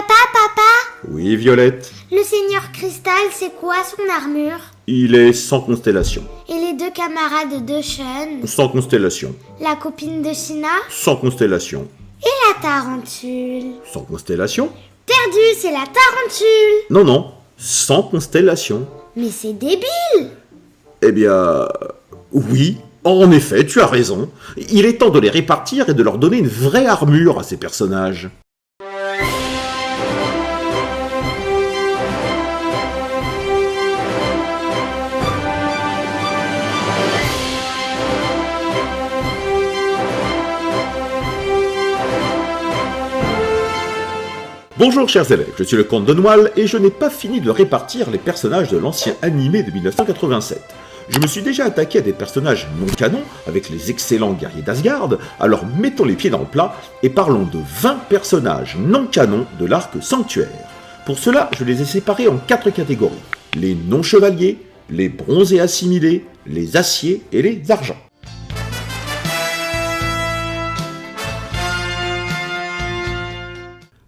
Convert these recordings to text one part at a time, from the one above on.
Papa, Oui, Violette. le Seigneur Cristal, c'est quoi son armure? Il est sans constellation. Et les deux camarades de Sean? Sans constellation. La copine de Sina? Sans constellation. Et la tarentule? Sans constellation? Perdu, c'est la tarentule! Non, sans constellation. Mais c'est débile! Eh bien, oui, en effet, tu as raison. Il est temps de les répartir et de leur donner une vraie armure à ces personnages. Bonjour chers élèves, je suis le comte de Noailles et je n'ai pas fini de répartir les personnages de l'ancien animé de 1987. Je me suis déjà attaqué à des personnages non canons avec les excellents guerriers d'Asgard, alors mettons les pieds dans le plat et parlons de 20 personnages non canons de l'arc Sanctuaire. Pour cela, je les ai séparés en 4 catégories. Les non-chevaliers, les bronzés assimilés, les aciers et les argents.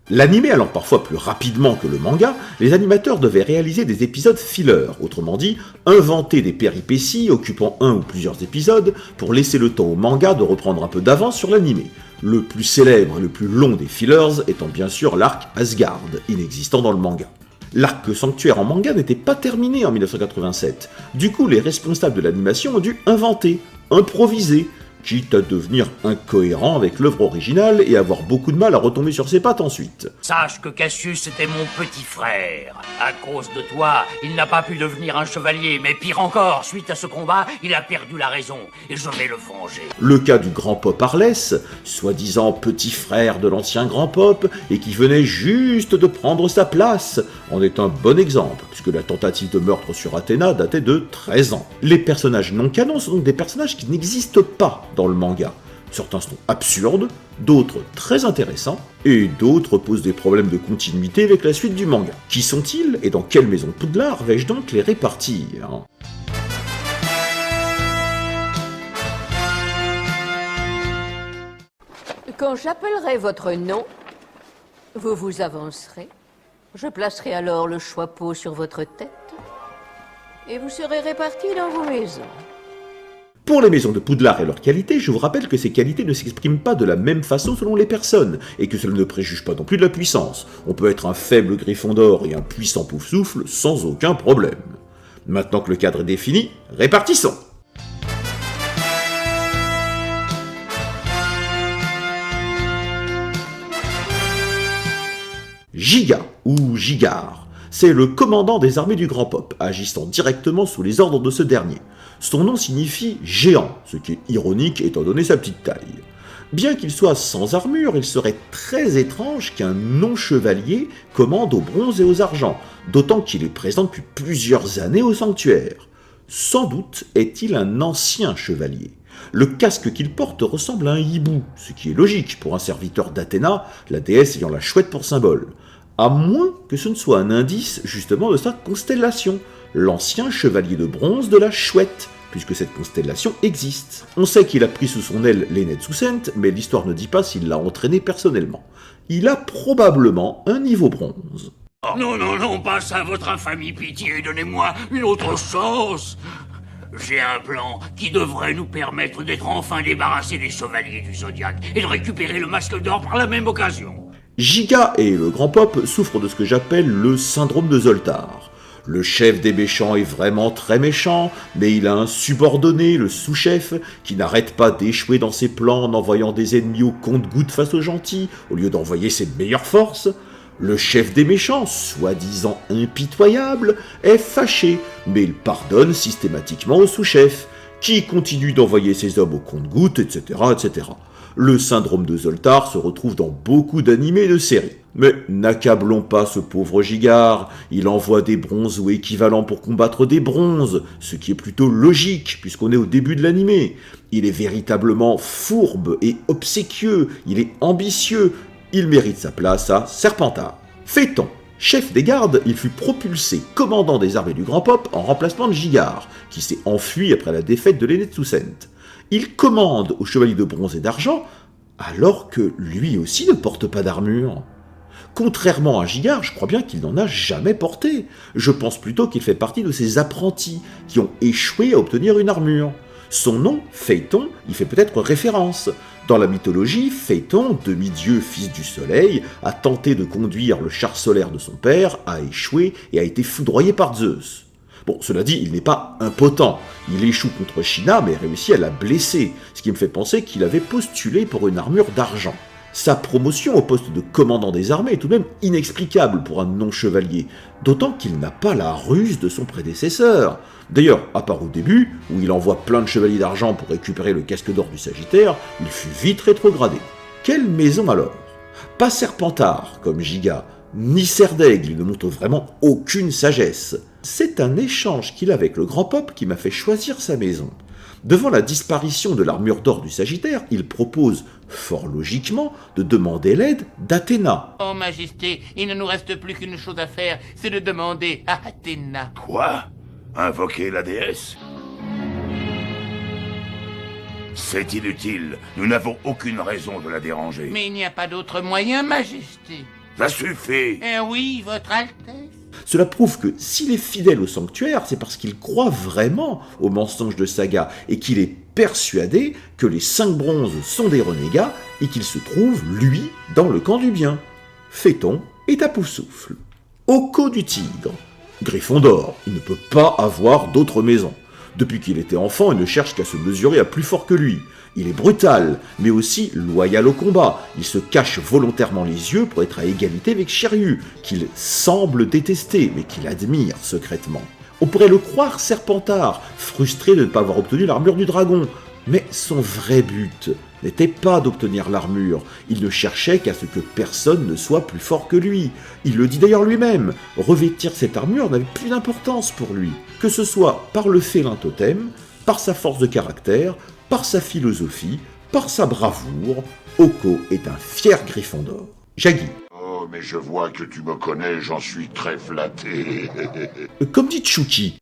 L'animé allant parfois plus rapidement que le manga, les animateurs devaient réaliser des épisodes filler, autrement dit, inventer des péripéties occupant un ou plusieurs épisodes pour laisser le temps au manga de reprendre un peu d'avance sur l'animé. Le plus célèbre et le plus long des fillers étant bien sûr l'arc Asgard, inexistant dans le manga. L'arc Sanctuaire en manga n'était pas terminé en 1987, du coup les responsables de l'animation ont dû inventer, improviser, quitte à devenir incohérent avec l'œuvre originale et avoir beaucoup de mal à retomber sur ses pattes ensuite. Sache que Cassius était mon petit frère. À cause de toi, il n'a pas pu devenir un chevalier, mais pire encore, suite à ce combat, il a perdu la raison, et je vais le venger. Le cas du grand Pop Arlès, soi-disant petit frère de l'ancien grand Pop, et qui venait juste de prendre sa place, en est un bon exemple, puisque la tentative de meurtre sur Athéna datait de 13 ans. Les personnages non canons sont donc des personnages qui n'existent pas dans le manga. Certains sont absurdes, d'autres très intéressants, et d'autres posent des problèmes de continuité avec la suite du manga. Qui sont-ils, et dans quelle maison de Poudlard vais-je donc les répartir ? Quand j'appellerai votre nom, vous vous avancerez. Je placerai alors le choix-peau sur votre tête, et vous serez répartis dans vos maisons. Pour les maisons de Poudlard et leurs qualités, je vous rappelle que ces qualités ne s'expriment pas de la même façon selon les personnes, et que cela ne préjuge pas non plus de la puissance. On peut être un faible Gryffondor et un puissant Poufsouffle sans aucun problème. Maintenant que le cadre est défini, répartissons. Giga, ou Gigard, c'est le commandant des armées du Grand Pop, agissant directement sous les ordres de ce dernier. Son nom signifie géant, ce qui est ironique étant donné sa petite taille. Bien qu'il soit sans armure, il serait très étrange qu'un non-chevalier commande aux bronzes et aux argents, d'autant qu'il est présent depuis plusieurs années au sanctuaire. Sans doute est-il un ancien chevalier. Le casque qu'il porte ressemble à un hibou, ce qui est logique pour un serviteur d'Athéna, la déesse ayant la chouette pour symbole. À moins que ce ne soit un indice justement de sa constellation, l'ancien chevalier de bronze de la chouette, puisque cette constellation existe. On sait qu'il a pris sous son aile les Netsusent, mais l'histoire ne dit pas s'il l'a entraîné personnellement. Il a probablement un niveau bronze. Oh, non, pas ça, votre infamie, pitié, donnez-moi une autre chance. J'ai un plan qui devrait nous permettre d'être enfin débarrassés des chevaliers du Zodiaque et de récupérer le masque d'or par la même occasion. Giga et le Grand Pop souffrent de ce que j'appelle le syndrome de Zoltar. Le chef des méchants est vraiment très méchant, mais il a un subordonné, le sous-chef, qui n'arrête pas d'échouer dans ses plans en envoyant des ennemis au compte-gouttes face aux gentils, au lieu d'envoyer ses meilleures forces. Le chef des méchants, soi-disant impitoyable, est fâché, mais il pardonne systématiquement au sous-chef, qui continue d'envoyer ses hommes au compte-gouttes, etc., etc. Le syndrome de Zoltar se retrouve dans beaucoup d'animés et de séries. Mais n'accablons pas ce pauvre Gigard, il envoie des bronzes ou équivalents pour combattre des bronzes, ce qui est plutôt logique puisqu'on est au début de l'animé. Il est véritablement fourbe et obséquieux, il est ambitieux, il mérite sa place à Serpentard. Phaéton, chef des gardes, il fut propulsé commandant des armées du Grand Pop en remplacement de Gigard, qui s'est enfui après la défaite de les Netsusent. Il commande aux chevaliers de bronze et d'argent, alors que lui aussi ne porte pas d'armure. Contrairement à Gigard, je crois bien qu'il n'en a jamais porté. Je pense plutôt qu'il fait partie de ces apprentis qui ont échoué à obtenir une armure. Son nom, Phaéton, y fait peut-être référence. Dans la mythologie, Phaéton, demi-dieu fils du soleil, a tenté de conduire le char solaire de son père, a échoué et a été foudroyé par Zeus. Bon, cela dit, il n'est pas impotent. Il échoue contre China, mais réussit à la blesser, ce qui me fait penser qu'il avait postulé pour une armure d'argent. Sa promotion au poste de commandant des armées est tout de même inexplicable pour un non-chevalier, d'autant qu'il n'a pas la ruse de son prédécesseur. D'ailleurs, à part au début, où il envoie plein de chevaliers d'argent pour récupérer le casque d'or du Sagittaire, il fut vite rétrogradé. Quelle maison alors? Pas Serpentard, comme Giga, ni Serre d'Aigle, il ne montre vraiment aucune sagesse. C'est un échange qu'il a avec le grand peuple qui m'a fait choisir sa maison. Devant la disparition de l'armure d'or du Sagittaire, il propose, fort logiquement, de demander l'aide d'Athéna. Oh, Majesté, il ne nous reste plus qu'une chose à faire, c'est de demander à Athéna. Quoi? Invoquer la déesse? C'est inutile. Nous n'avons aucune raison de la déranger. Mais il n'y a pas d'autre moyen, Majesté. Ça suffit. Eh oui, Votre Altesse. Cela prouve que s'il est fidèle au sanctuaire, c'est parce qu'il croit vraiment aux mensonges de Saga et qu'il est persuadé que les 5 bronzes sont des renégats et qu'il se trouve, lui, dans le camp du bien. Phaéton est à Poufsouffle. Oko du Tigre. Gryffondor, il ne peut pas avoir d'autre maison. Depuis qu'il était enfant, il ne cherche qu'à se mesurer à plus fort que lui. Il est brutal, mais aussi loyal au combat. Il se cache volontairement les yeux pour être à égalité avec Shiryu, qu'il semble détester, mais qu'il admire secrètement. On pourrait le croire Serpentard, frustré de ne pas avoir obtenu l'armure du dragon. Mais son vrai but n'était pas d'obtenir l'armure, il ne cherchait qu'à ce que personne ne soit plus fort que lui. Il le dit d'ailleurs lui-même, revêtir cette armure n'avait plus d'importance pour lui, que ce soit par le félin totem, par sa force de caractère, par sa philosophie, par sa bravoure. Oko est un fier Gryffondor. Jaggi. Oh, mais je vois que tu me connais, j'en suis très flatté. Comme dit Chucky,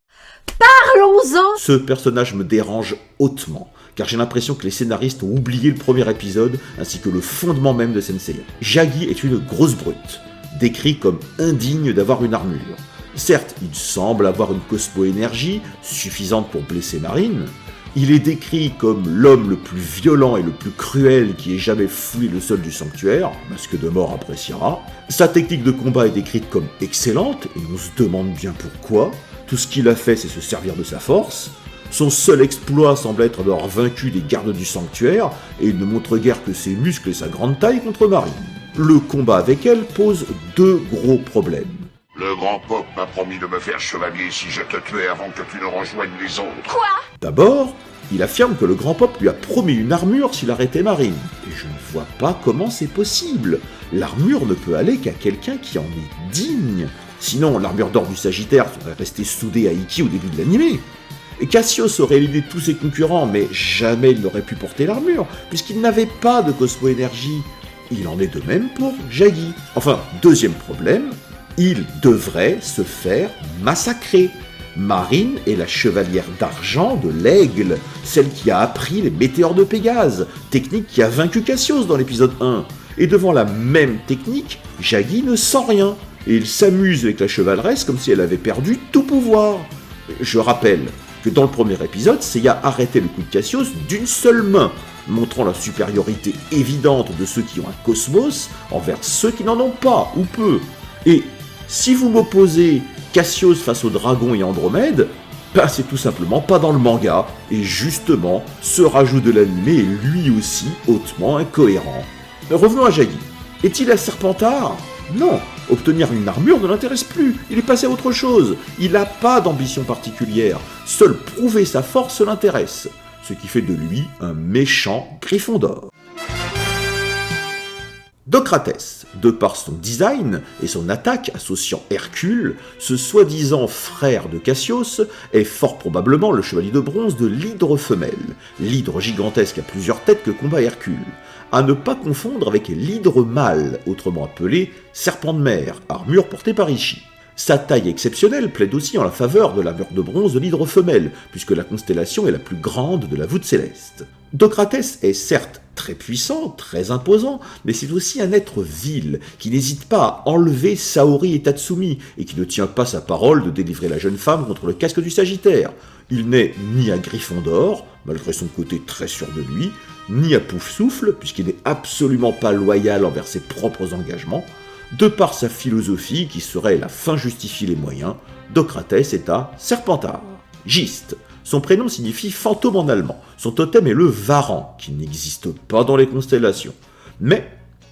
Parlons-en. ce personnage me dérange hautement, car j'ai l'impression que les scénaristes ont oublié le premier épisode, ainsi que le fondement même de Senseiya. Jaggi est une grosse brute, décrit comme indigne d'avoir une armure. Certes, il semble avoir une cosmo-énergie suffisante pour blesser Marine. Il est décrit comme l'homme le plus violent et le plus cruel qui ait jamais foulé le sol du sanctuaire, masque de mort appréciera. Sa technique de combat est décrite comme excellente, et on se demande bien pourquoi. Tout ce qu'il a fait, c'est se servir de sa force. Son seul exploit semble être d'avoir vaincu les gardes du sanctuaire, et il ne montre guère que ses muscles et sa grande taille contre Marine. Le combat avec elle pose 2 gros problèmes. Le grand Pop m'a promis de me faire chevalier si je te tuais avant que tu ne rejoignes les autres. D'abord, il affirme que le grand peuple lui a promis une armure s'il arrêtait Marine. Et je ne vois pas comment c'est possible. L'armure ne peut aller qu'à quelqu'un qui en est digne. Sinon, l'armure d'or du Sagittaire serait restée soudée à Ikki au début de l'animé. Et Cassius aurait éliminé tous ses concurrents, mais jamais il n'aurait pu porter l'armure, puisqu'il n'avait pas de cosmo-énergie. Il en est de même pour Jaggi. Enfin, deuxième problème, il devrait se faire massacrer. Marine est la chevalière d'argent de l'aigle, celle qui a appris les météores de Pégase, technique qui a vaincu Cassius dans l'épisode 1. Et devant la même technique, Jaggi ne sent rien, et il s'amuse avec la chevaleresse comme si elle avait perdu tout pouvoir. Je rappelle que dans le premier épisode, Seiya arrêtait le coup de Cassius d'une seule main, montrant la supériorité évidente de ceux qui ont un cosmos envers ceux qui n'en ont pas, ou peu. Et si vous m'opposez Cassius face au dragon et Andromède, ben c'est tout simplement pas dans le manga, et justement, ce rajout de l'animé est lui aussi hautement incohérent. Mais revenons à Jaggi. Est-il un Serpentard? Non, obtenir une armure ne l'intéresse plus, il est passé à autre chose, il n'a pas d'ambition particulière, seul prouver sa force l'intéresse, ce qui fait de lui un méchant Gryffondor. Docrates, de par son design et son attaque associant Hercule, ce soi-disant frère de Cassius est fort probablement le chevalier de bronze de l'hydre femelle, l'hydre gigantesque à plusieurs têtes que combat Hercule, à ne pas confondre avec l'hydre mâle, autrement appelé serpent de mer, armure portée par Ishi. Sa taille exceptionnelle plaide aussi en la faveur de l'armure de bronze de l'hydre femelle, puisque la constellation est la plus grande de la voûte céleste. Docrates est certes très puissant, très imposant, mais c'est aussi un être vil, qui n'hésite pas à enlever Saori et Tatsumi, et qui ne tient pas sa parole de délivrer la jeune femme contre le casque du Sagittaire. Il n'est ni à Gryffondor, malgré son côté très sûr de lui, ni à Poufsouffle, puisqu'il n'est absolument pas loyal envers ses propres engagements. De par sa philosophie, qui serait la fin justifie les moyens, Docrates est à Serpentard. Giste. Son prénom signifie fantôme en allemand. Son totem est le Varan, qui n'existe pas dans les constellations. Mais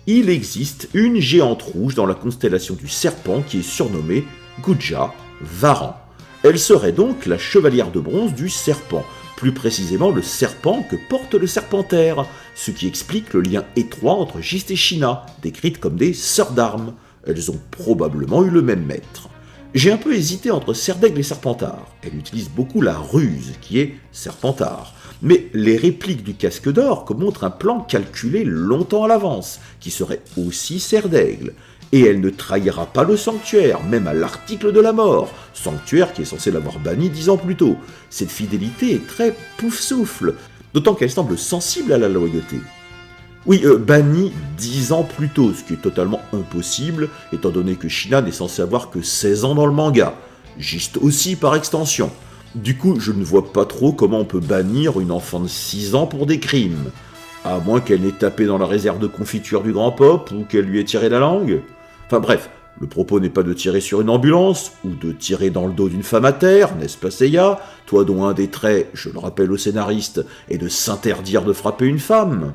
il existe une géante rouge dans la constellation du Serpent qui est surnommée Guja Varan. Elle serait donc la chevalière de bronze du Serpent, plus précisément le serpent que porte le Serpentaire, ce qui explique le lien étroit entre Giste et China, décrites comme des sœurs d'armes. Elles ont probablement eu le même maître. J'ai un peu hésité entre Serdaigle et Serpentard. Elle utilise beaucoup la ruse, qui est Serpentard. Mais les répliques du casque d'or montrent un plan calculé longtemps à l'avance, qui serait aussi Serdaigle. Et elle ne trahira pas le sanctuaire, même à l'article de la mort, sanctuaire qui est censé l'avoir banni 10 ans plus tôt. Cette fidélité est très Poufsouffle, d'autant qu'elle semble sensible à la loyauté. Oui, banni 10 ans plus tôt, ce qui est totalement impossible, étant donné que China n'est censé avoir que 16 ans dans le manga. Giste aussi par extension. Du coup, je ne vois pas trop comment on peut bannir une enfant de 6 ans pour des crimes. À moins qu'elle n'ait tapé dans la réserve de confiture du grand pop, ou qu'elle lui ait tiré la langue. Enfin bref, le propos n'est pas de tirer sur une ambulance, ou de tirer dans le dos d'une femme à terre, n'est-ce pas Seiya, toi dont un des traits, je le rappelle au scénariste, est de s'interdire de frapper une femme.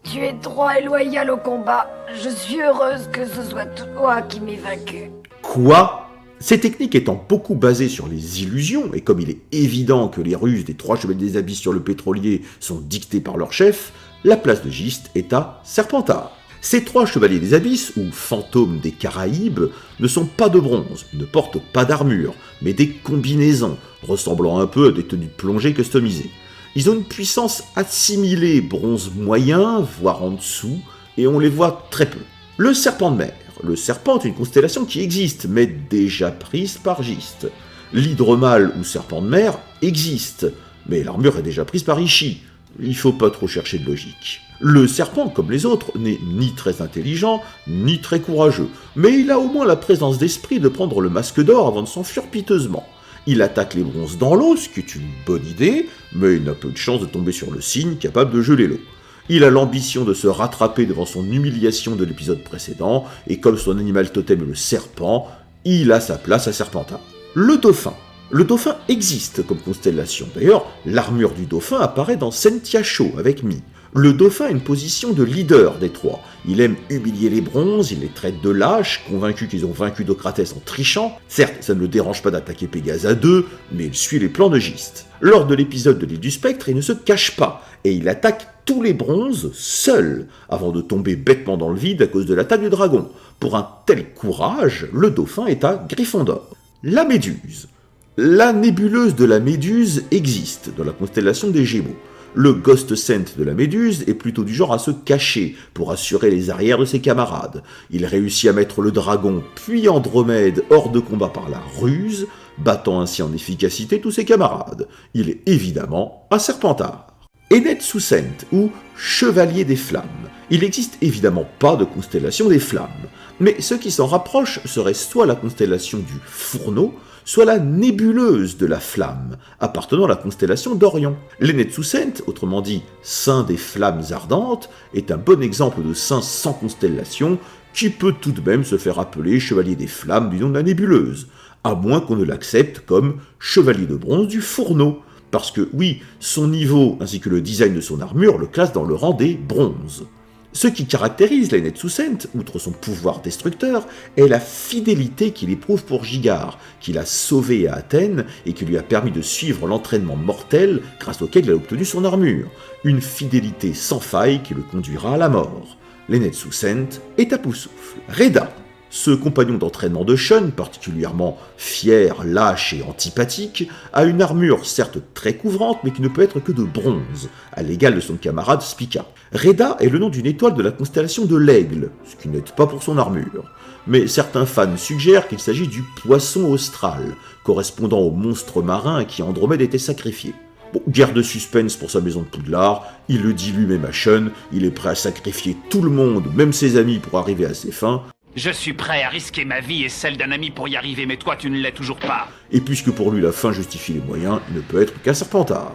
Tu es droit et loyal au combat. Je suis heureuse que ce soit toi qui m'aies vaincu. Quoi ? Ces techniques étant beaucoup basées sur les illusions, et comme il est évident que les ruses des 3 chevaliers des abysses sur le pétrolier sont dictées par leur chef, la place de Giste est à Serpentard. Ces 3 chevaliers des abysses, ou fantômes des Caraïbes, ne sont pas de bronze, ne portent pas d'armure, mais des combinaisons, ressemblant un peu à des tenues de plongée customisées. Ils ont une puissance assimilée bronze moyen, voire en dessous, et on les voit très peu. Le serpent de mer. Le serpent est une constellation qui existe, mais déjà prise par Giste. L'hydre mâle ou serpent de mer existe, mais l'armure est déjà prise par Ishii. Il faut pas trop chercher de logique. Le serpent, comme les autres, n'est ni très intelligent, ni très courageux, mais il a au moins la présence d'esprit de prendre le masque d'or avant de s'enfuir piteusement. Il attaque les bronzes dans l'eau, ce qui est une bonne idée, mais il n'a peu de chance de tomber sur le cygne capable de geler l'eau. Il a l'ambition de se rattraper devant son humiliation de l'épisode précédent, et comme son animal totem est le serpent, il a sa place à Serpentard. Le dauphin. Le dauphin existe comme constellation. D'ailleurs, l'armure du dauphin apparaît dans Sentiacho avec Mi. Le dauphin a une position de leader des 3. Il aime humilier les bronzes, il les traite de lâches, convaincus qu'ils ont vaincu Docrates en trichant. Certes, ça ne le dérange pas d'attaquer Pégase à 2, mais il suit les plans de Giste. Lors de l'épisode de l'île du spectre, il ne se cache pas, et il attaque tous les bronzes seul, avant de tomber bêtement dans le vide à cause de l'attaque du dragon. Pour un tel courage, le dauphin est à Gryffondor. La Méduse. La nébuleuse de la Méduse existe dans la constellation des Gémeaux. Le Ghost Scent de la Méduse est plutôt du genre à se cacher pour assurer les arrières de ses camarades. Il réussit à mettre le dragon puis Andromède hors de combat par la ruse, battant ainsi en efficacité tous ses camarades. Il est évidemment à Serpentard. Enetsu Scent, ou Chevalier des Flammes. Il n'existe évidemment pas de constellation des Flammes, mais ce qui s'en rapproche serait soit la constellation du Fourneau, soit la nébuleuse de la flamme, appartenant à la constellation d'Orion. L'Enetsu Scent, autrement dit saint des flammes ardentes, est un bon exemple de saint sans constellation qui peut tout de même se faire appeler chevalier des flammes du nom de la nébuleuse, à moins qu'on ne l'accepte comme chevalier de bronze du Fourneau, parce que oui, son niveau ainsi que le design de son armure le classent dans le rang des bronzes. Ce qui caractérise la Enetsu Scent, outre son pouvoir destructeur, est la fidélité qu'il éprouve pour Gigard, qu'il a sauvé à Athènes et qui lui a permis de suivre l'entraînement mortel grâce auquel il a obtenu son armure. Une fidélité sans faille qui le conduira à la mort. L'Enetsu Scent est à Poufsouffle. Reda, ce compagnon d'entraînement de Shun, particulièrement fier, lâche et antipathique, a une armure certes très couvrante mais qui ne peut être que de bronze, à l'égal de son camarade Spica. Reda est le nom d'une étoile de la constellation de l'Aigle, ce qui n'aide pas pour son armure. Mais certains fans suggèrent qu'il s'agit du poisson austral, correspondant au monstre marin à qui Andromède était sacrifié. Bon, guerre de suspense pour sa maison de Poudlard, il le dit lui-même à Sean, il est prêt à sacrifier tout le monde, même ses amis, pour arriver à ses fins. Je suis prêt à risquer ma vie et celle d'un ami pour y arriver, mais toi tu ne l'es toujours pas. Et puisque pour lui la fin justifie les moyens, il ne peut être qu'un Serpentard.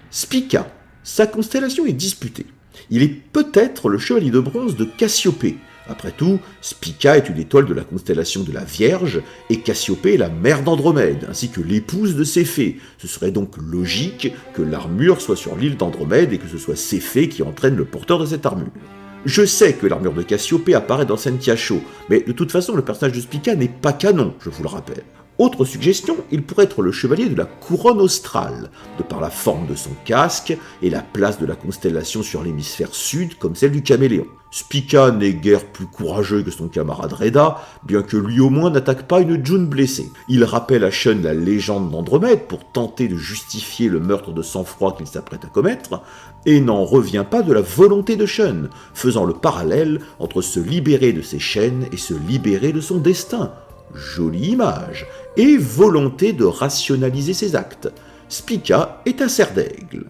Spica, sa constellation est disputée. Il est peut-être le chevalier de bronze de Cassiopée. Après tout, Spica est une étoile de la constellation de la Vierge, et Cassiopée est la mère d'Andromède, ainsi que l'épouse de Céphée. Ce serait donc logique que l'armure soit sur l'île d'Andromède et que ce soit Céphée qui entraîne le porteur de cette armure. Je sais que l'armure de Cassiopée apparaît dans Sentia-Show, mais de toute façon le personnage de Spica n'est pas canon, je vous le rappelle. Autre suggestion, il pourrait être le chevalier de la couronne australe, de par la forme de son casque et la place de la constellation sur l'hémisphère sud comme celle du caméléon. Spica n'est guère plus courageux que son camarade Reda, bien que lui au moins n'attaque pas une June blessée. Il rappelle à Sean la légende d'Andromède pour tenter de justifier le meurtre de sang-froid qu'il s'apprête à commettre, et n'en revient pas de la volonté de Sean, faisant le parallèle entre se libérer de ses chaînes et se libérer de son destin. Jolie image, et volonté de rationaliser ses actes. Spica est un cerf d'aigle.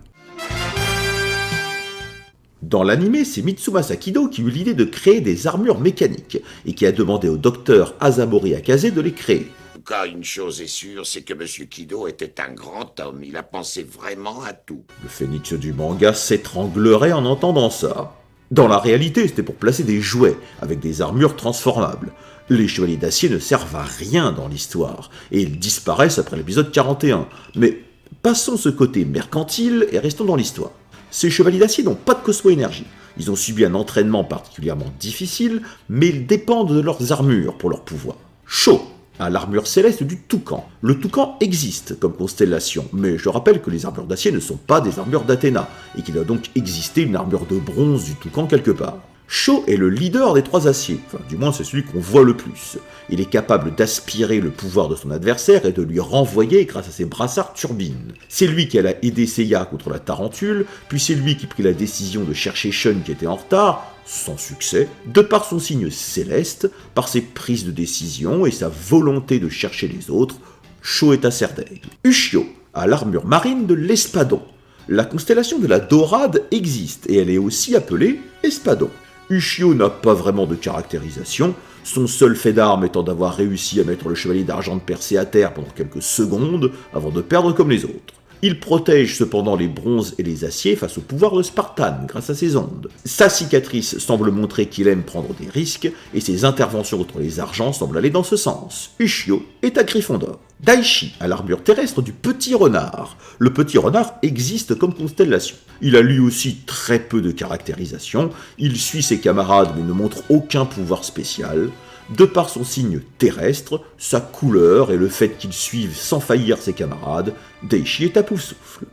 Dans l'anime, c'est Mitsumasa Kido qui eut l'idée de créer des armures mécaniques, et qui a demandé au docteur Asamori Akase de les créer. En tout cas, une chose est sûre, c'est que M. Kido était un grand homme. Il a pensé vraiment à tout. Le phénix du manga s'étranglerait en entendant ça. Dans la réalité, c'était pour placer des jouets, avec des armures transformables. Les chevaliers d'acier ne servent à rien dans l'histoire, et ils disparaissent après l'épisode 41. Mais passons ce côté mercantile et restons dans l'histoire. Ces chevaliers d'acier n'ont pas de Cosmo-énergie. Ils ont subi un entraînement particulièrement difficile, mais ils dépendent de leurs armures pour leur pouvoir. Sho a l'armure céleste du Toucan. Le Toucan existe comme constellation, mais je rappelle que les armures d'acier ne sont pas des armures d'Athéna, et qu'il doit donc exister une armure de bronze du Toucan quelque part. Sho est le leader des trois aciers, enfin du moins c'est celui qu'on voit le plus. Il est capable d'aspirer le pouvoir de son adversaire et de lui renvoyer grâce à ses brassards turbines. C'est lui qui a aidé Seiya contre la tarentule, puis c'est lui qui prit la décision de chercher Sean qui était en retard, sans succès, de par son signe céleste, par ses prises de décision et sa volonté de chercher les autres. Sho est un cerf d'aigle. Ushio a l'armure marine de l'Espadon. La constellation de la Dorade existe et elle est aussi appelée Espadon. Ushio n'a pas vraiment de caractérisation, son seul fait d'arme étant d'avoir réussi à mettre le chevalier d'argent de Persée à terre pendant quelques secondes avant de perdre comme les autres. Il protège cependant les bronzes et les aciers face au pouvoir de Spartan grâce à ses ondes. Sa cicatrice semble montrer qu'il aime prendre des risques et ses interventions contre les argents semblent aller dans ce sens. Ushio est à Gryffondor. Daichi a l'armure terrestre du Petit Renard. Le Petit Renard existe comme constellation. Il a lui aussi très peu de caractérisation, il suit ses camarades mais ne montre aucun pouvoir spécial. De par son signe terrestre, sa couleur et le fait qu'il suive sans faillir ses camarades, Daichi est à Poufsouffle.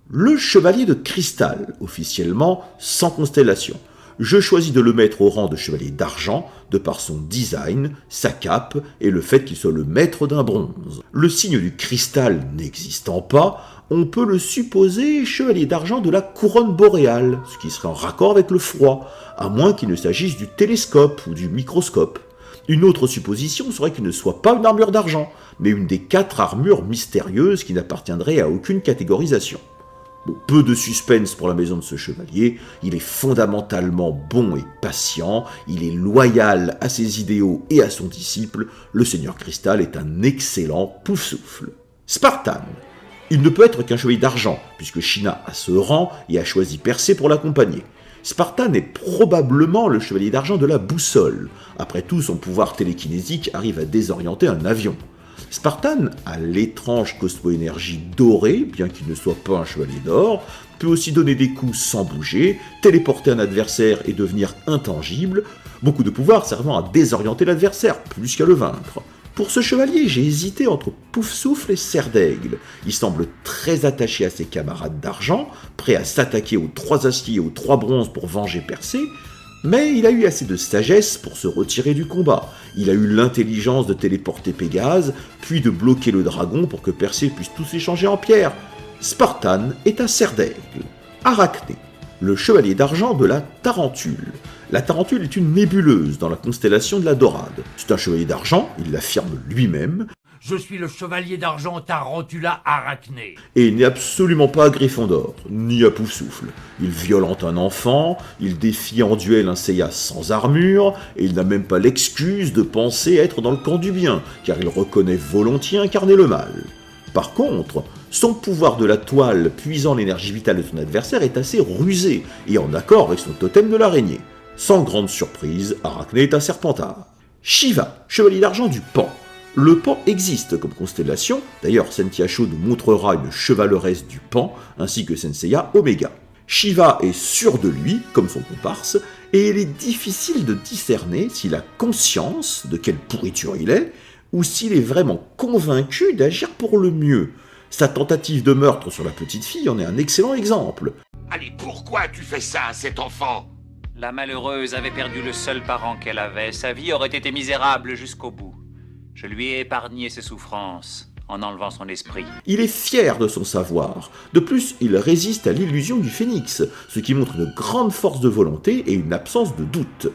Le chevalier de cristal, officiellement sans constellation. Je choisis de le mettre au rang de chevalier d'argent, de par son design, sa cape et le fait qu'il soit le maître d'un bronze. Le signe du cristal n'existant pas, on peut le supposer chevalier d'argent de la couronne boréale, ce qui serait en raccord avec le froid, à moins qu'il ne s'agisse du télescope ou du microscope. Une autre supposition serait qu'il ne soit pas une armure d'argent, mais une des 4 armures mystérieuses qui n'appartiendraient à aucune catégorisation. Bon, peu de suspense pour la maison de ce chevalier, il est fondamentalement bon et patient, il est loyal à ses idéaux et à son disciple, le Seigneur Cristal est un excellent Poufsouffle. Spartan. Il ne peut être qu'un chevalier d'argent, puisque Shina a ce rang et a choisi Persée pour l'accompagner. Spartan est probablement le chevalier d'argent de la boussole. Après tout, son pouvoir télékinésique arrive à désorienter un avion. Spartan a l'étrange Cosmo-énergie dorée, bien qu'il ne soit pas un chevalier d'or, peut aussi donner des coups sans bouger, téléporter un adversaire et devenir intangible, beaucoup de pouvoirs servant à désorienter l'adversaire, plus qu'à le vaincre. Pour ce chevalier, j'ai hésité entre Poufsouffle et Cerf d'Aigle. Il semble très attaché à ses camarades d'argent, prêt à s'attaquer aux 3 aciers et aux 3 bronzes pour venger Persée, mais il a eu assez de sagesse pour se retirer du combat. Il a eu l'intelligence de téléporter Pégase, puis de bloquer le dragon pour que Persée puisse tous échanger en pierre. Spartan est un Cerf d'Aigle. Arachné, le chevalier d'argent de la Tarentule. La Tarentule est une nébuleuse dans la constellation de la Dorade. C'est un chevalier d'argent, il l'affirme lui-même. Je suis le chevalier d'argent Tarantula Arachné. Et il n'est absolument pas à Gryffondor, ni à Poufsouffle. Il violente un enfant, il défie en duel un Seiya sans armure, et il n'a même pas l'excuse de penser être dans le camp du bien, car il reconnaît volontiers incarner le mal. Par contre, son pouvoir de la toile puisant l'énergie vitale de son adversaire est assez rusé, et en accord avec son totem de l'araignée. Sans grande surprise, Arachné est un Serpentard. Shiva, chevalier d'argent du Pan. Le Pan existe comme constellation, d'ailleurs Sentiacho nous montrera une chevaleresse du Pan, ainsi que Senseiya Omega. Shiva est sûr de lui, comme son comparse, et il est difficile de discerner s'il a conscience de quelle pourriture il est, ou s'il est vraiment convaincu d'agir pour le mieux. Sa tentative de meurtre sur la petite fille en est un excellent exemple. Allez, pourquoi tu fais ça à cet enfant? La malheureuse avait perdu le seul parent qu'elle avait. Sa vie aurait été misérable jusqu'au bout. Je lui ai épargné ses souffrances en enlevant son esprit. Il est fier de son savoir. De plus, il résiste à l'illusion du phénix, ce qui montre une grande force de volonté et une absence de doute.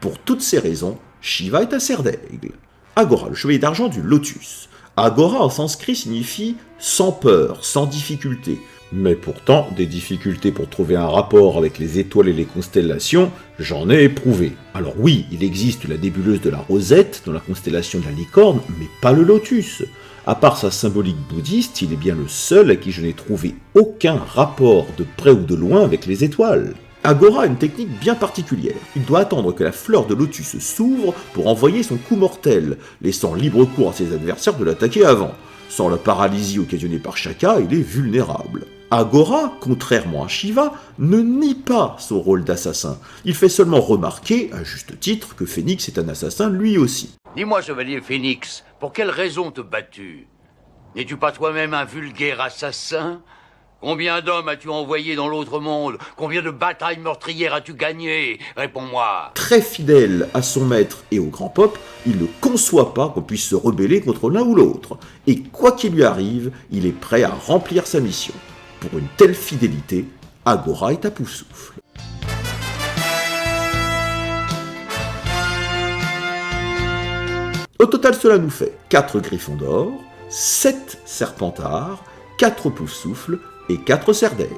Pour toutes ces raisons, Shiva est un cerf d'aigle. Agora, le chevalier d'argent du lotus. Agora en sanskrit signifie sans peur, sans difficulté. Mais pourtant, des difficultés pour trouver un rapport avec les étoiles et les constellations, j'en ai éprouvé. Alors oui, il existe la nébuleuse de la Rosette dans la constellation de la Licorne, mais pas le lotus. À part sa symbolique bouddhiste, il est bien le seul à qui je n'ai trouvé aucun rapport de près ou de loin avec les étoiles. Agora a une technique bien particulière. Il doit attendre que la fleur de lotus s'ouvre pour envoyer son coup mortel, laissant libre cours à ses adversaires de l'attaquer avant. Sans la paralysie occasionnée par Shaka, il est vulnérable. Agora, contrairement à Shiva, ne nie pas son rôle d'assassin. Il fait seulement remarquer, à juste titre, que Phénix est un assassin lui aussi. Dis-moi, chevalier Phénix, pour quelle raison te bats-tu? N'es-tu pas toi-même un vulgaire assassin? Combien d'hommes as-tu envoyés dans l'autre monde? Combien de batailles meurtrières as-tu gagnées? Réponds-moi. Très fidèle à son maître et au grand pop, il ne conçoit pas qu'on puisse se rebeller contre l'un ou l'autre. Et quoi qu'il lui arrive, il est prêt à remplir sa mission. Pour une telle fidélité, Agora est à Poufsouffle. Au total, cela nous fait 4 Gryffondor, 7 Serpentards, 4 Poufsouffle et 4 cerfs d'aigle.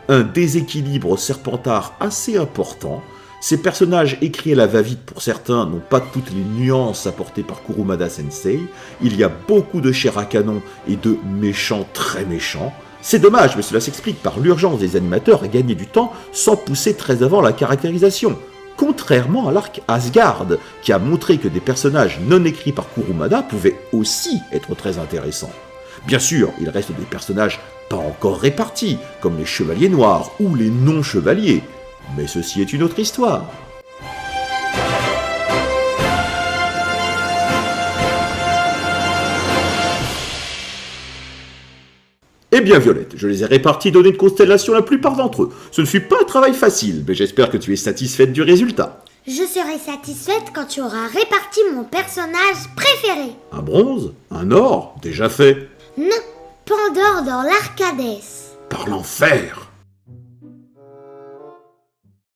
Un déséquilibre serpentard assez important. Ces personnages écrits à la va-vite pour certains n'ont pas toutes les nuances apportées par Kurumada Sensei. Il y a beaucoup de chair à canon et de méchants très méchants. C'est dommage, mais cela s'explique par l'urgence des animateurs à gagner du temps sans pousser très avant la caractérisation. Contrairement à l'arc Asgard, qui a montré que des personnages non écrits par Kurumada pouvaient aussi être très intéressants. Bien sûr, il reste des personnages pas encore répartis, comme les chevaliers noirs ou les non-chevaliers, mais ceci est une autre histoire. Eh bien Violette, je les ai répartis dans une constellation la plupart d'entre eux. Ce ne fut pas un travail facile, mais j'espère que tu es satisfaite du résultat. Je serai satisfaite quand tu auras réparti mon personnage préféré. Un bronze? Un or? Déjà fait? Non, Pandore dans l'Arcadès. Par l'enfer!